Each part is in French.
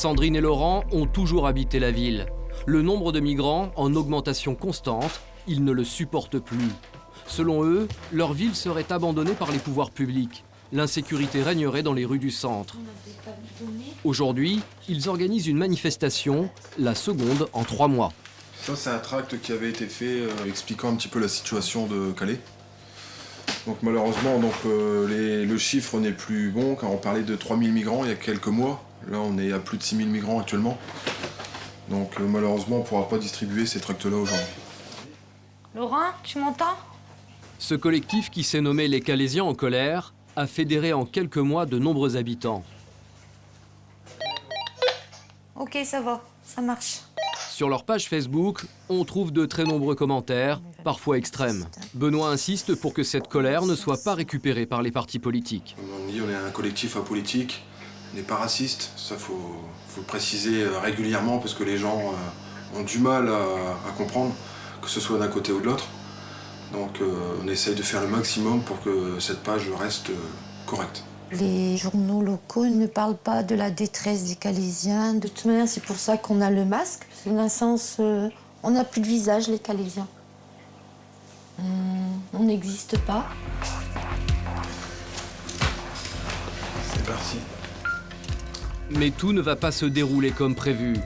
Sandrine et Laurent ont toujours habité la ville. Le nombre de migrants en augmentation constante, ils ne le supportent plus. Selon eux, leur ville serait abandonnée par les pouvoirs publics. L'insécurité régnerait dans les rues du centre. Aujourd'hui, ils organisent une manifestation, la seconde en 3 mois. Ça, c'est un tract qui avait été fait expliquant un petit peu la situation de Calais. Donc malheureusement, le chiffre n'est plus bon, car on parlait de 3000 migrants il y a quelques mois. Là, on est à plus de 6000 migrants actuellement. Donc malheureusement, on ne pourra pas distribuer ces tracts-là aujourd'hui. Laurent, tu m'entends? Ce collectif qui s'est nommé les Calaisiens en colère a fédéré en quelques mois de nombreux habitants. Ok, ça va, ça marche. Sur leur page Facebook, on trouve de très nombreux commentaires, parfois extrêmes. Benoît insiste pour que cette colère ne soit pas récupérée par les partis politiques. On dit on est un collectif apolitique, on n'est pas raciste, ça faut le préciser régulièrement parce que les gens ont du mal à comprendre, que ce soit d'un côté ou de l'autre. Donc on essaye de faire le maximum pour que cette page reste correcte. Les journaux locaux ne parlent pas de la détresse des Calaisiens. De toute manière, c'est pour ça qu'on a le masque. C'est un sens, on n'a plus de visage, les Calaisiens. On n'existe pas. C'est parti. Mais tout ne va pas se dérouler comme prévu.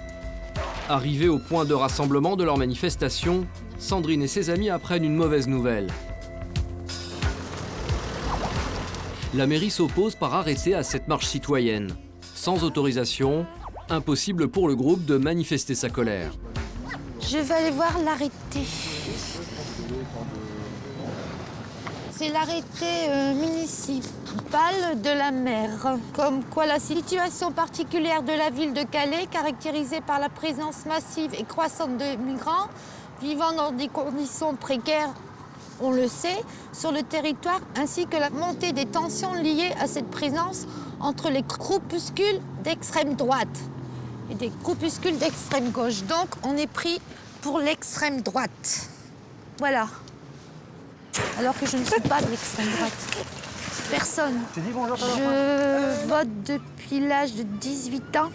Arrivés au point de rassemblement de leur manifestation, Sandrine et ses amis apprennent une mauvaise nouvelle. La mairie s'oppose par arrêté à cette marche citoyenne. Sans autorisation, impossible pour le groupe de manifester sa colère. Je vais aller voir l'arrêté. C'est l'arrêté municipal de la maire. Comme quoi la situation particulière de la ville de Calais, caractérisée par la présence massive et croissante de migrants, vivant dans des conditions précaires, on le sait, sur le territoire, ainsi que la montée des tensions liées à cette présence entre les groupuscules d'extrême droite et des groupuscules d'extrême gauche. Donc, on est pris pour l'extrême droite. Voilà. Alors que je ne suis pas de l'extrême droite. Personne. Je vote depuis l'âge de 18 ans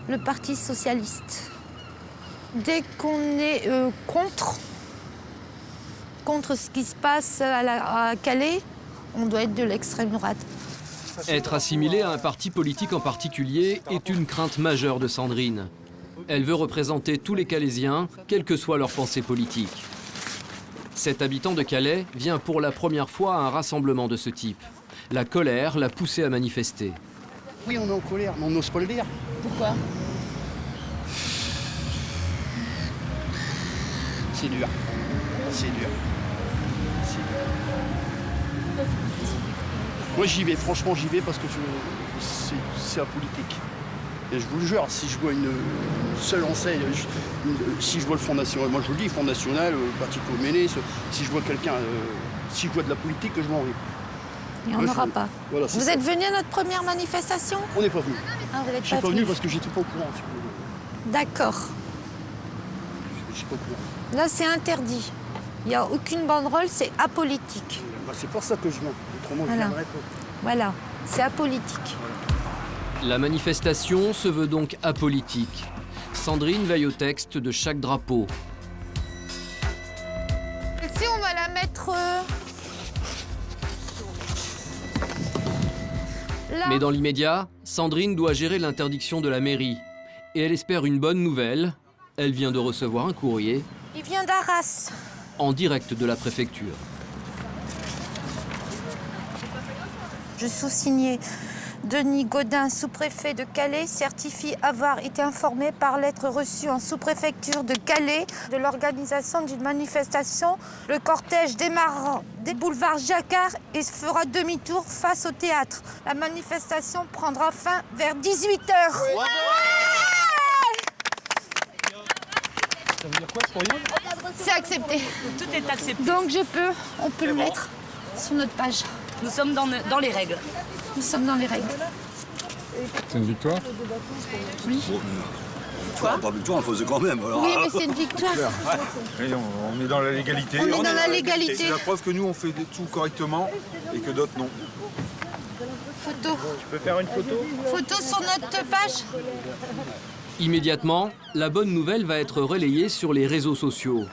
le Parti socialiste. Dès qu'on est contre ce qui se passe à Calais, on doit être de l'extrême droite. Être assimilé à un parti politique en particulier est une crainte majeure de Sandrine. Elle veut représenter tous les Calaisiens, quelle que soit leur pensée politique. Cet habitant de Calais vient pour la première fois à un rassemblement de ce type. La colère l'a poussé à manifester. Oui, on est en colère, mais on n'ose pas le dire. Pourquoi? C'est dur. C'est dur. C'est dur. Moi, j'y vais. Franchement, j'y vais parce que c'est apolitique. Et je vous le jure, si je vois une seule enseigne, si je vois le Front National, moi je vous le dis, Front National, Parti communiste, si je vois quelqu'un, si je vois de la politique, je m'en vais. Et on n'aura pas. Voilà, vous êtes venu à notre première manifestation? On n'est pas venu. Ah, vous n'êtes Je suis pas venu parce que j'étais pas au courant. D'accord. Je suis pas au courant. Là, c'est interdit. Il n'y a aucune banderole, c'est apolitique. Bah, c'est pour ça que je viens. Autrement, je ne viendrais pas. Voilà, c'est apolitique. La manifestation se veut donc apolitique. Sandrine veille au texte de chaque drapeau. Ici, on va la mettre là. Mais dans l'immédiat, Sandrine doit gérer l'interdiction de la mairie. Et elle espère une bonne nouvelle. Elle vient de recevoir un courrier Il vient d'Arras. en direct de la préfecture. Je sous-signais Denis Gaudin, sous-préfet de Calais, certifie avoir été informé par lettre reçue en sous-préfecture de Calais de l'organisation d'une manifestation. Le cortège démarrera des boulevards Jacquard et fera demi-tour face au théâtre. La manifestation prendra fin vers 18h. Ça veut dire quoi, ce courrier? C'est accepté. Tout est accepté. Donc on peut le mettre sur notre page. Nous sommes dans les règles. Nous sommes dans les règles. C'est une victoire? Oui. Pas victoire, on le faisait quand même. Alors. Oui, mais c'est une victoire. Et on est dans la légalité. On est dans la légalité. C'est la preuve que nous, on fait tout correctement et que d'autres non. Photo. Tu peux faire une photo? Photo sur notre page. Immédiatement, la bonne nouvelle va être relayée sur les réseaux sociaux.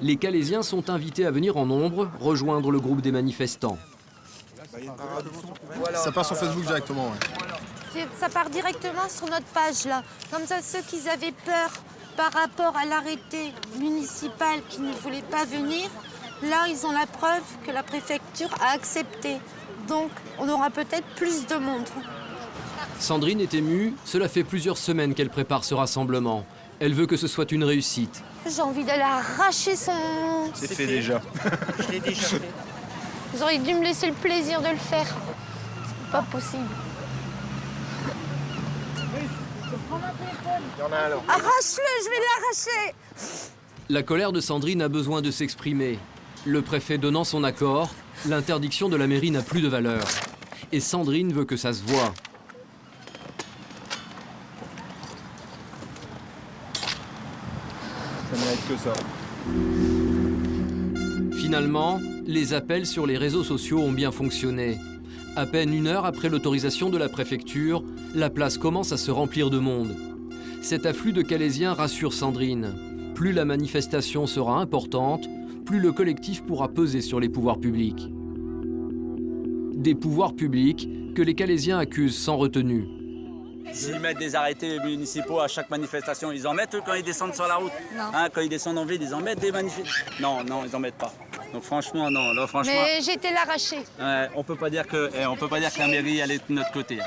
Les Calaisiens sont invités à venir en nombre rejoindre le groupe des manifestants. Ça passe sur Facebook directement, ouais. Ça part directement sur notre page là. Comme ça, ceux qui avaient peur par rapport à l'arrêté municipal qui ne voulait pas venir, là, ils ont la preuve que la préfecture a accepté. Donc, on aura peut-être plus de monde. Sandrine est émue, cela fait plusieurs semaines qu'elle prépare ce rassemblement. Elle veut que ce soit une réussite. J'ai envie d'aller arracher son... C'est fait déjà. Je l'ai déjà fait. Vous auriez dû me laisser le plaisir de le faire. C'est pas possible. Il y en a un alors. Arrache-le, je vais l'arracher. La colère de Sandrine a besoin de s'exprimer. Le préfet donnant son accord, l'interdiction de la mairie n'a plus de valeur. Et Sandrine veut que ça se voie. Ça mérite que ça. Finalement, les appels sur les réseaux sociaux ont bien fonctionné. À peine 1 heure après l'autorisation de la préfecture, la place commence à se remplir de monde. Cet afflux de Calaisiens rassure Sandrine. Plus la manifestation sera importante, plus le collectif pourra peser sur les pouvoirs publics. Des pouvoirs publics que les Calaisiens accusent sans retenue. S'ils mettent des arrêtés municipaux à chaque manifestation, ils en mettent eux, quand ils descendent sur la route. Non. Hein, quand ils descendent en ville, ils en mettent des manifestations. Non, ils en mettent pas. Donc franchement, non. Là, franchement, Mais j'ai été l'arracher. on peut pas dire que la mairie elle est de notre côté.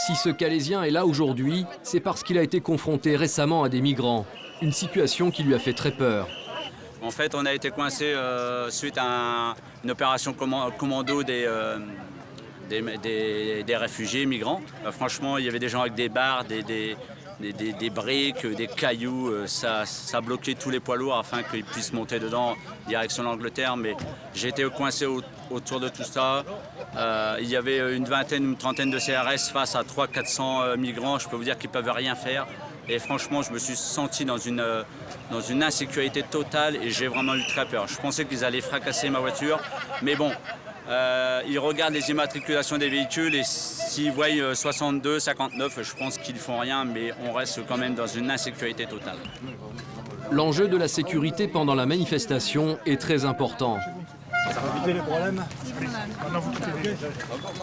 Si ce Calaisien est là aujourd'hui, c'est parce qu'il a été confronté récemment à des migrants. Une situation qui lui a fait très peur. En fait, on a été coincé suite à une opération commando des réfugiés migrants. Franchement, il y avait des gens avec des barres, des briques, des cailloux. Ça bloquait tous les poids lourds afin qu'ils puissent monter dedans direction l'Angleterre. Mais j'ai été coincé autour de tout ça. Il y avait une trentaine de CRS face à 300-400 migrants. Je peux vous dire qu'ils ne peuvent rien faire. Et franchement, je me suis senti dans une insécurité totale et j'ai vraiment eu très peur. Je pensais qu'ils allaient fracasser ma voiture. Mais bon, ils regardent les immatriculations des véhicules et s'ils voient 62, 59, je pense qu'ils ne font rien, mais on reste quand même dans une insécurité totale. L'enjeu de la sécurité pendant la manifestation est très important.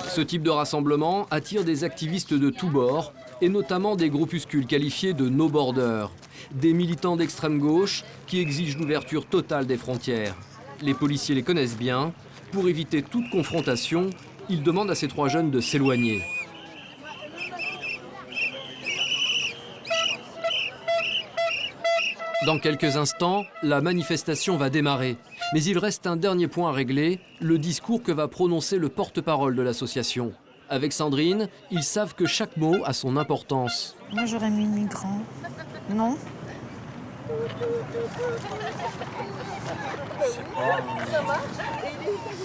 Ce type de rassemblement attire des activistes de tous bords, et notamment des groupuscules qualifiés de no border, des militants d'extrême gauche qui exigent l'ouverture totale des frontières. Les policiers les connaissent bien. Pour éviter toute confrontation, ils demandent à ces 3 jeunes de s'éloigner. Dans quelques instants, la manifestation va démarrer. Mais il reste un dernier point à régler, le discours que va prononcer le porte-parole de l'association. Avec Sandrine, ils savent que chaque mot a son importance. Moi, j'aurais mis migrant. Non?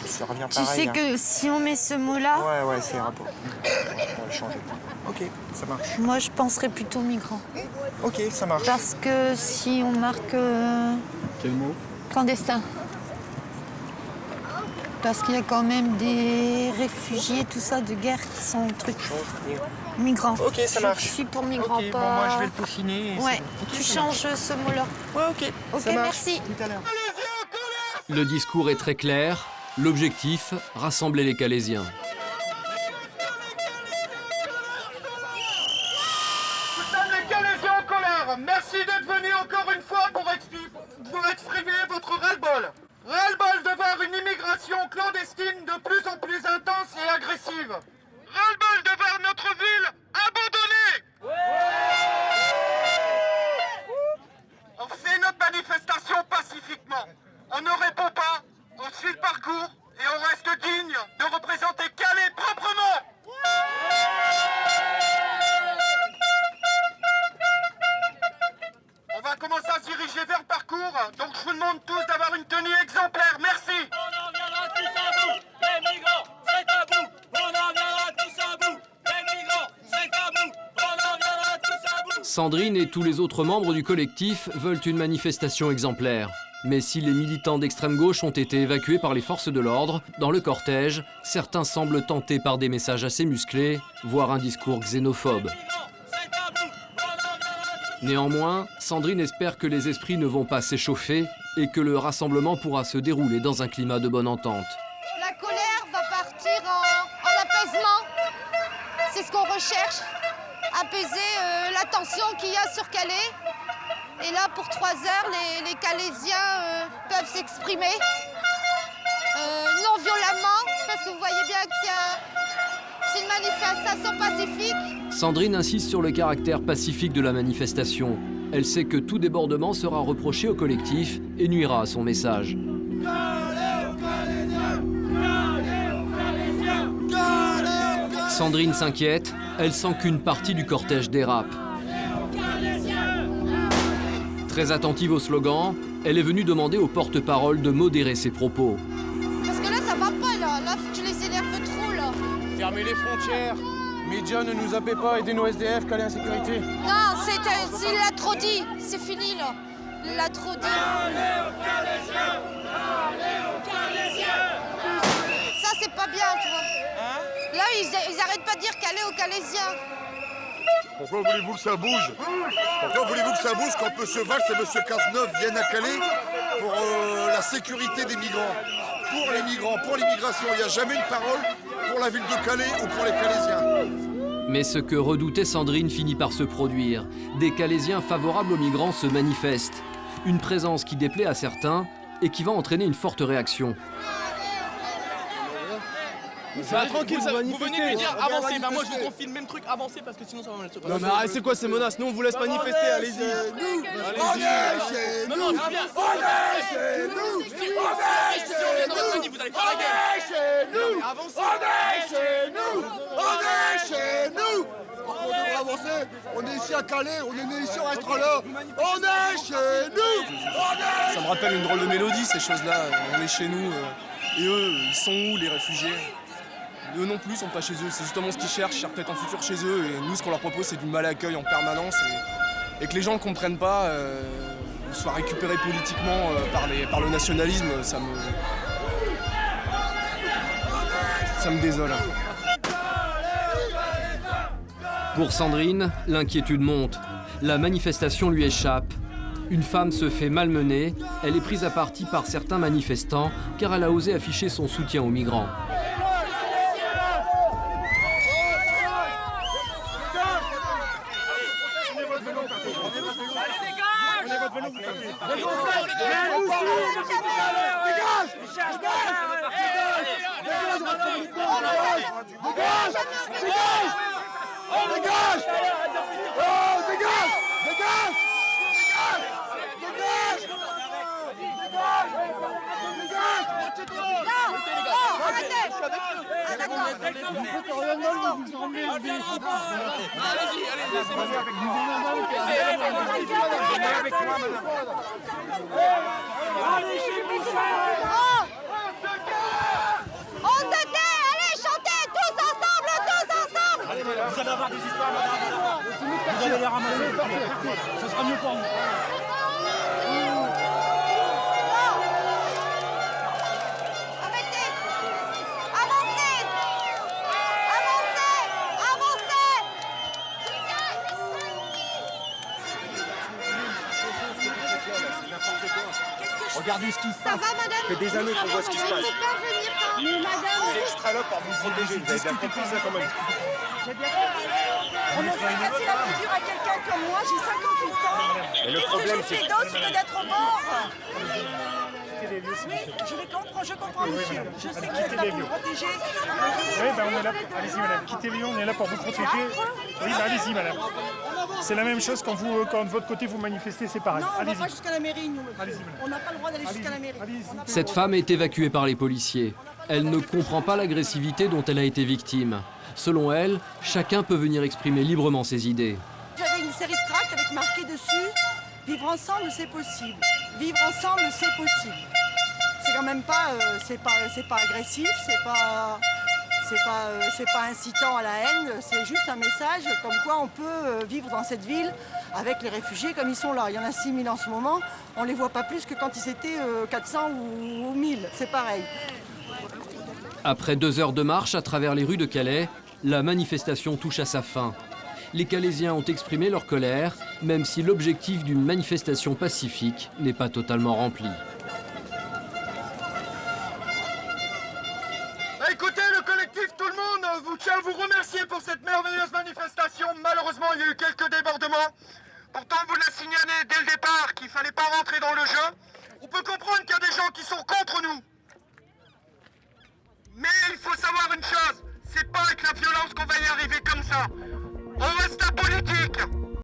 Ça revient Tu pareil. sais que si on met ce mot-là, Ouais, c'est rapport. On va changer. Ok, ça marche. moi, je penserais plutôt migrant. Ok, ça marche. Parce que si on marque Quel mot? clandestin. Parce qu'il y a quand même des réfugiés, tout ça, de guerre qui sont trucs. Migrants. Ok, ça marche. Je suis pour migrants, Ok, pas... bon, moi je vais le peaufiner. et Ouais, c'est bon. tu changes ce mot-là. Ouais, ok. Ok, ça marche. merci. Tout à l'heure. Le discours est très clair. L'objectif, rassembler les Calaisiens. Nous sommes les Calaisiens en colère. Merci d'être venus encore une fois pour exprimer votre ras-le-bol. Ras-le-bol de voir une immigration clandestine de plus en plus intense et agressive. Ras-le-bol de voir notre ville abandonnée. On fait notre manifestation pacifiquement. On ne répond pas, on suit le parcours et on reste digne de représenter Calais proprement. On va commencer à se diriger vers le parcours, donc je vous demande tous d'avoir une tenue exemplaire. Merci. On en viendra tous à bout. Les migrants, c'est à bout. On en viendra tous à bout. Les migrants, c'est à bout. On en viendra tous à bout. Sandrine et tous les autres membres du collectif veulent une manifestation exemplaire. Mais si les militants d'extrême gauche ont été évacués par les forces de l'ordre, dans le cortège, certains semblent tentés par des messages assez musclés, voire un discours xénophobe. Néanmoins, Sandrine espère que les esprits ne vont pas s'échauffer et que le rassemblement pourra se dérouler dans un climat de bonne entente. La colère va partir en apaisement. C'est ce qu'on recherche. Apaiser la tension qu'il y a sur Calais. Et là, pour 3 heures, les Calaisiens peuvent s'exprimer non violemment, parce que vous voyez bien que c'est une manifestation pacifique. Sandrine insiste sur le caractère pacifique de la manifestation. Elle sait que tout débordement sera reproché au collectif et nuira à son message. Sandrine s'inquiète, elle sent qu'une partie du cortège dérape. Très attentive au slogan, elle est venue demander au porte-parole de modérer ses propos. Parce que là, ça va pas, là. Là, tu les énerves trop, là. Fermez les frontières. Médias, ne nous appelez pas, aidez nos SDF, Calais Insécurité. Non, il l'a trop dit. C'est fini, là. Il l'a trop dit. Ça, c'est pas bien, tu vois. Là, ils arrêtent pas de dire Calais aux Calaisiens. Pourquoi voulez-vous que ça bouge? Pourquoi voulez-vous que ça bouge quand M. Valls et M. Cazeneuve viennent à Calais pour la sécurité des migrants? Pour les migrants, pour l'immigration, il n'y a jamais une parole pour la ville de Calais ou pour les Calaisiens. Mais ce que redoutait Sandrine finit par se produire. Des Calaisiens favorables aux migrants se manifestent. Une présence qui déplaît à certains et qui va entraîner une forte réaction. Bah tranquille, vous venez lui dire avancez, bah moi je vous confie le même truc, avancez parce que sinon ça va mal se passer. Non mais arrête, c'est quoi ces menaces? Nous on vous laisse manifester, allez-y. Allez-y. Non, je viens. On est chez nous. Si on vient dans votre manif, vous allez faire la gueule. Avancez. On est chez nous. On est chez nous. On devrait avancer, on est ici à Calais, on est né ici, on restera là. On est chez nous. Ça me rappelle une drôle de mélodie ces choses-là, on est chez nous. Et eux, ils sont où les réfugiés? Eux non plus, ils sont pas chez eux. C'est justement ce qu'ils cherchent, ils cherchent peut-être un futur chez eux. Et nous, ce qu'on leur propose, c'est du mal accueil en permanence. Et que les gens ne comprennent pas, ou soient récupérés politiquement par le nationalisme, ça me désole. Pour Sandrine, l'inquiétude monte. La manifestation lui échappe. Une femme se fait malmener. Elle est prise à partie par certains manifestants car elle a osé afficher son soutien aux migrants. Vous allez avoir des histoires, madame. Vous allez les ramasser. Ce sera mieux pour vous. Arrêtez. Avancez. Avancez. Avancez. Regardez ce qui se Ça passe. va, madame? Ça fait des années qu'on voit ce qui se passe. Il faut pas venir par... Mais madame... C'est extra là pour vous protéger. Vous avez bien compris ça quand même. J'ai bien compris. On me fait casser la figure à quelqu'un comme moi, j'ai 58 ans. Mais le Qu'est-ce problème, que j'ai c'est fait d'autre que d'être mort? Oui, je comprends, monsieur. Je sais qu'il est là pour me protéger. Oui, ben on est là. Allez-y, madame. Quittez Lyon, on est là pour vous protéger. Oui, ben allez-y, madame. C'est la même chose quand de votre côté vous manifestez, c'est pareil. Non, on ne va Allez-y. pas jusqu'à la mairie, nous. Allez-y, madame. On n'a pas le droit d'aller jusqu'à la mairie. Cette femme est évacuée par les policiers. Elle ne comprend pas l'agressivité dont elle a été victime. Selon elle, chacun peut venir exprimer librement ses idées. J'avais une série de tracts avec marqué dessus « Vivre ensemble, c'est possible. Vivre ensemble, c'est possible. » C'est quand même pas, c'est pas agressif, c'est pas C'est pas incitant à la haine, c'est juste un message comme quoi on peut vivre dans cette ville avec les réfugiés comme ils sont là. Il y en a 6 000 en ce moment, on les voit pas plus que quand ils étaient 400 ou 1000, c'est pareil. Après 2 heures de marche à travers les rues de Calais, la manifestation touche à sa fin. Les Calaisiens ont exprimé leur colère, même si l'objectif d'une manifestation pacifique n'est pas totalement rempli. Écoutez, le collectif Tout le Monde vous tient à vous remercier pour cette merveilleuse manifestation. Malheureusement, il y a eu quelques débordements. Pourtant, vous l'avez signalé dès le départ qu'il ne fallait pas rentrer dans le jeu. On peut comprendre qu'il y a des gens qui sont contre nous. Mais il faut savoir une chose, c'est pas avec la violence qu'on va y arriver comme ça. On reste apolitique.